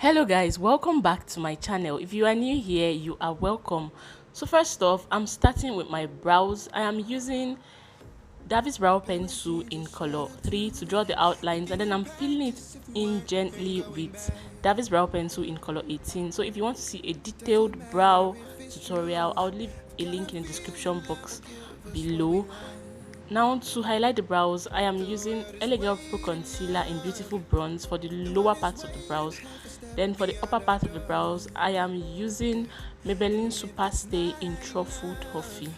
Hello guys, welcome back to my channel. If you are new here, you are welcome. So first off, I'm starting with my brows. I am using David's brow pencil in color 3 to draw the outlines, and then I'm filling it in gently with David's brow pencil in color 18. So if you want to see a detailed brow tutorial, I'll leave a link in the description box below. Now to highlight the brows, I am using Elegant Pro Concealer in Beautiful Bronze for the lower parts of the brows. Then for the upper part of the brows, I am using Maybelline Superstay in Truffle Toffee.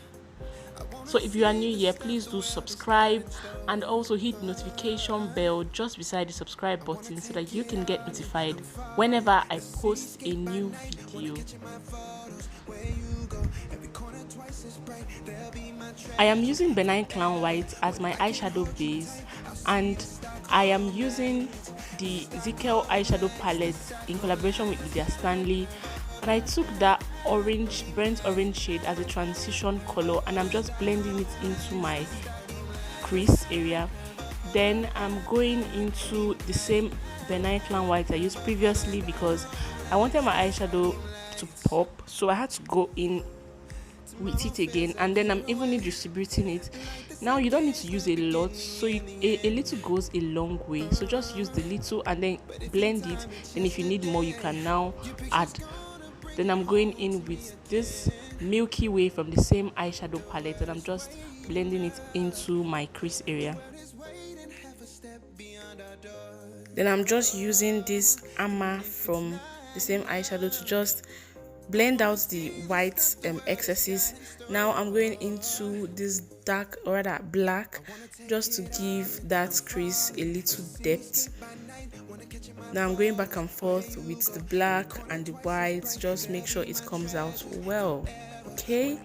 So if you are new here, please do subscribe and also hit the notification bell just beside the subscribe button so that you can get notified whenever I post a new video. I am using Benign Clown White as my eyeshadow base, and I am using the Zikel Eyeshadow palette in collaboration with Lhidia Stanley, and I took that burnt orange shade as a transition color, and I'm just blending it into my crease area. Then I'm going into the same Benign Clown White I used previously because I wanted my eyeshadow to pop, so I had to go in with it again, and then I'm evenly distributing it. Now you don't need to use a lot, so a little goes a long way, so just use the little and then blend it. Then if you need more, you can now add. Then I'm going in with this Milky Way from the same eyeshadow palette, and I'm just blending it into my crease area. Then I'm just using this Amma from the same eyeshadow to just blend out the white excesses. Now I'm going into this dark, or rather black, just to give that crease a little depth. Now I'm going back and forth with the black and the white, just make sure it comes out well. Okay,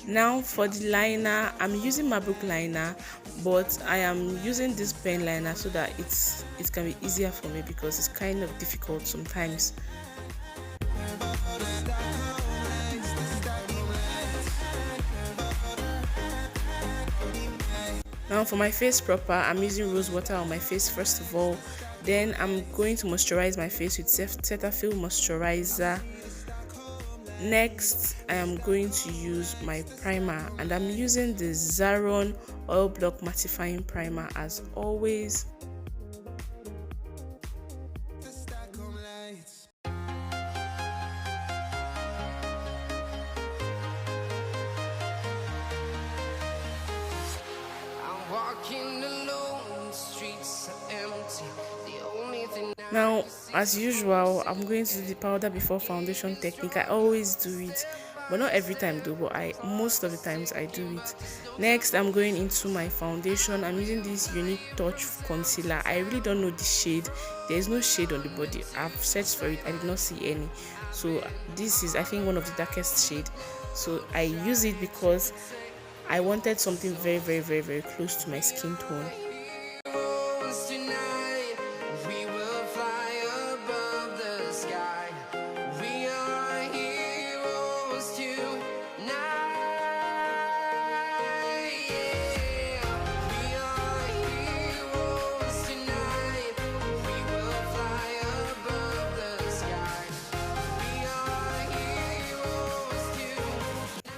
now for the liner, I'm using Mabrook liner, but I am using this pen liner so that it can be easier for me because it's kind of difficult sometimes. Now for my face proper, I'm using rose water on my face first of all. Then I'm going to moisturize my face with Cetaphil moisturizer. Next, I am going to use my primer, and I'm using the Zaron Oil Block Mattifying Primer as always. Now, as usual, I'm going to do the powder before foundation technique. I always do it, but not every time though, but most of the times I do it. Next, I'm going into my foundation. I'm using this Younique Touch concealer. I really don't know the shade. There's no shade on the body. I've searched for it, I did not see any. So this is, I think, one of the darkest shade. So I use it because I wanted something very, very, very, very close to my skin tone.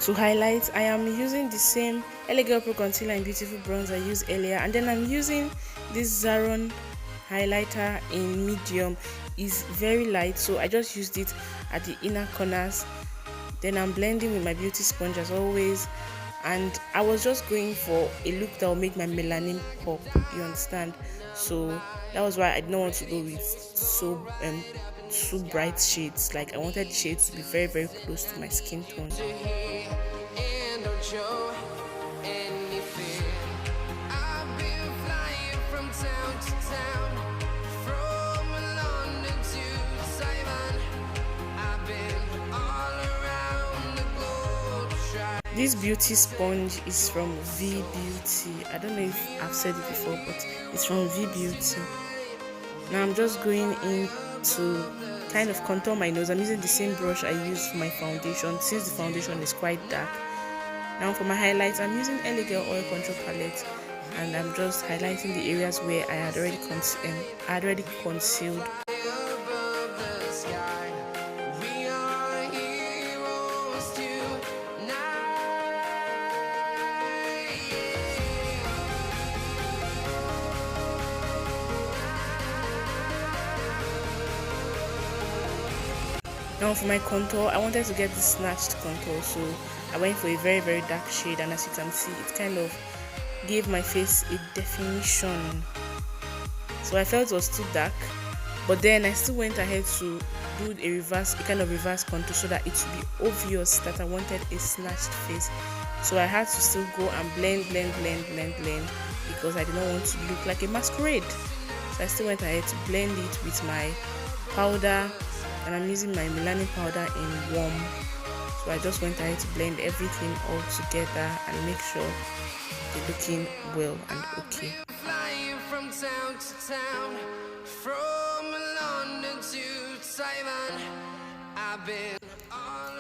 To highlight, I am using the same Elegant Pro Concealer in Beautiful Bronze I used earlier, and then I'm using this Zaron highlighter in medium. It's very light, so I just used it at the inner corners. Then I'm blending with my beauty sponge as always, and I was just going for a look that will make my melanin pop, you understand? So that was why I didn't want to go with so bright shades. Like, I wanted the shades to be very, very close to my skin tone. This beauty sponge is from V Beauty. I don't know if I've said it before, but it's from V Beauty. Now I'm just going in to kind of contour my nose. I'm using the same brush I used for my foundation, since the foundation is quite dark. Now for my highlights, I'm using Elegant Oil Control Palette, and I'm just highlighting the areas where I had already concealed. Now for my contour, I wanted to get this snatched contour, so I went for a very dark shade, and as you can see, it kind of gave my face a definition. So I felt it was too dark, but then I still went ahead to do a kind of reverse contour so that it would be obvious that I wanted a snatched face. So I had to still go and blend because I did not want to look like a masquerade. So I still went ahead to blend it with my powder, and I'm using my Maybelline powder in warm. So I just went ahead to blend everything all together and make sure they're looking well and okay. Flying from town to town, from London to Taiwan, I've been.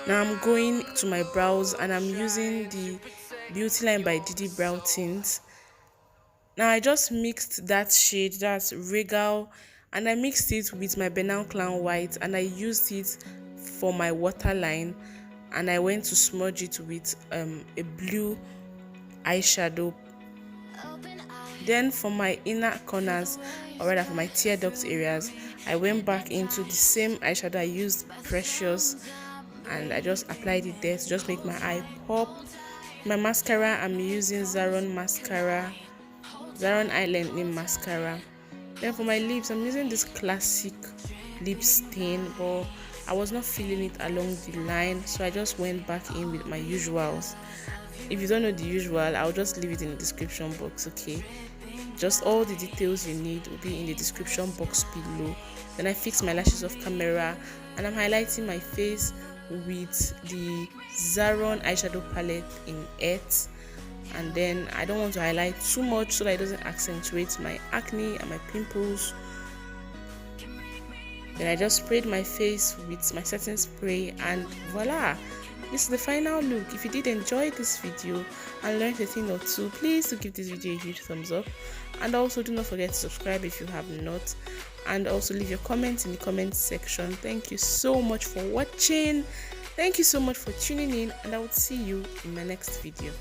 Now I'm going to my brows, and I'm using the Beauty Line by Didi brow tint. Now I just mixed that shade, that's Regal, and I mixed it with my Banana Clown White, and I used it for my waterline, and I went to smudge it with a blue eyeshadow. Then for my inner corners, or rather for my tear duct areas, I went back into the same eyeshadow I used, Precious, and I just applied it there to just make my eye pop. My mascara, I'm using Zaron Eye lengthening mascara. Then for my lips, I'm using this classic lip stain, but I was not feeling it along the line, so I just went back in with my usuals. If you don't know the usual, I'll just leave it in the description box, okay? Just all the details you need will be in the description box below. Then I fix my lashes off camera, and I'm highlighting my face with the Zaron eyeshadow palette in 8. And then I don't want to highlight too much so that it doesn't accentuate my acne and my pimples. Then I just sprayed my face with my setting spray, and voila, this is the final look. If you did enjoy this video and learned a thing or two, please do give this video a huge thumbs up, and also do not forget to subscribe if you have not, and also leave your comments in the comment section. Thank you so much for watching. Thank you so much for tuning in, and I will see you in my next video.